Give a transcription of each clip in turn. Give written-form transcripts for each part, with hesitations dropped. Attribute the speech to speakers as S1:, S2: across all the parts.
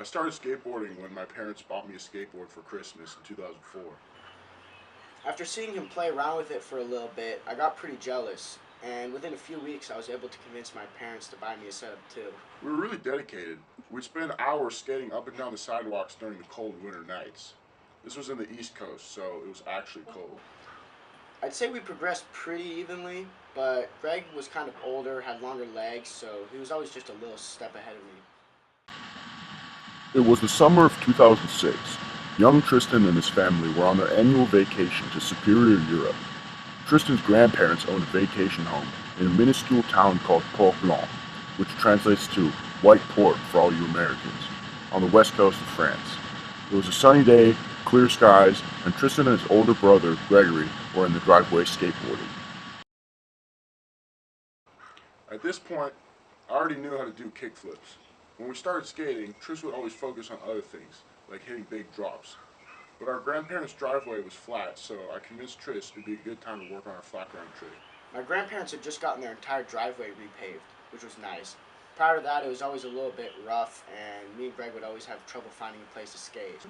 S1: I started skateboarding when my parents bought me a skateboard for Christmas in 2004.
S2: After seeing him play around with it for a little bit, I got pretty jealous, and within a few weeks I was able to convince my parents to buy me a setup too.
S1: We were really dedicated. We'd spend hours skating up and down the sidewalks during the cold winter nights. This was in the East Coast, so it was actually cold.
S2: I'd say we progressed pretty evenly, but Greg was kind of older, had longer legs, so he was always just a little step ahead of me.
S3: It was the summer of 2006. Young Tristan and his family were on their annual vacation to Superior, Europe. Tristan's grandparents owned a vacation home in a minuscule town called Port Blanc, which translates to White Port for all you Americans, on the west coast of France. It was a sunny day, clear skies, and Tristan and his older brother, Gregory, were in the driveway skateboarding.
S1: At this point, I already knew how to do kickflips. When we started skating, Tris would always focus on other things, like hitting big drops. But our grandparents' driveway was flat, so I convinced Tris it'd be a good time to work on our flat ground trick.
S2: My grandparents had just gotten their entire driveway repaved, which was nice. Prior to that, it was always a little bit rough, and me and Greg would always have trouble finding a place to skate.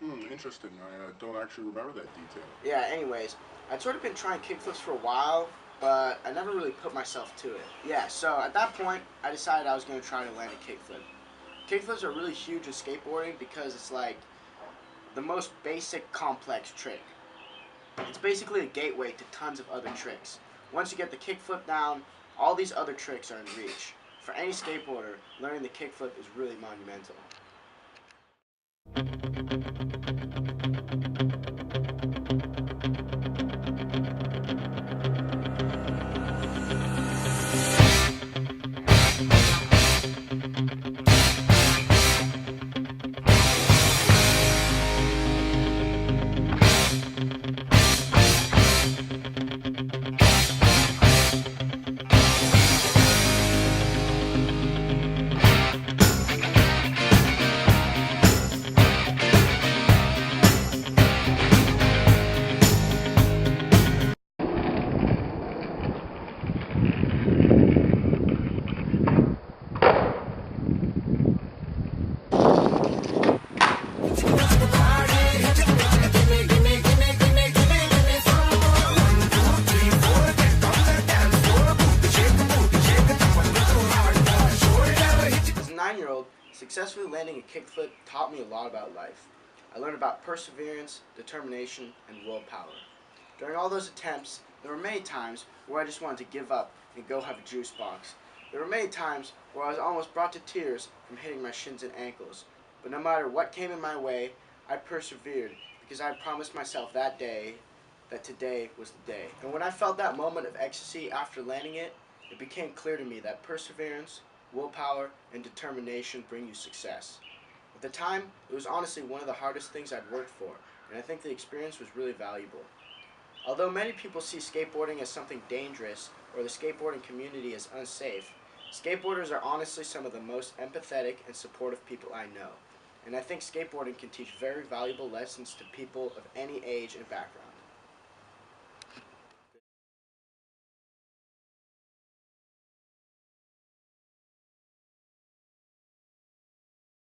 S1: Interesting. I don't actually remember that detail.
S2: Yeah, anyways, I'd sort of been trying kickflips for a while, but I never really put myself to it. Yeah, so at that point, I decided I was going to try to land a kickflip. Kickflips are really huge in skateboarding because it's like the most basic complex trick. It's basically a gateway to tons of other tricks. Once you get the kickflip down, all these other tricks are in reach. For any skateboarder, learning the kickflip is really monumental. As a 9-year-old, successfully landing a kickflip taught me a lot about life. I learned about perseverance, determination, and willpower. During all those attempts, there were many times where I just wanted to give up and go have a juice box. There were many times where I was almost brought to tears from hitting my shins and ankles. But no matter what came in my way, I persevered because I had promised myself that day that today was the day. And when I felt that moment of ecstasy after landing it, it became clear to me that perseverance, willpower, and determination bring you success. At the time, it was honestly one of the hardest things I'd worked for, and I think the experience was really valuable. Although many people see skateboarding as something dangerous or the skateboarding community as unsafe, skateboarders are honestly some of the most empathetic and supportive people I know. And I think skateboarding can teach very valuable lessons to people of any age and background.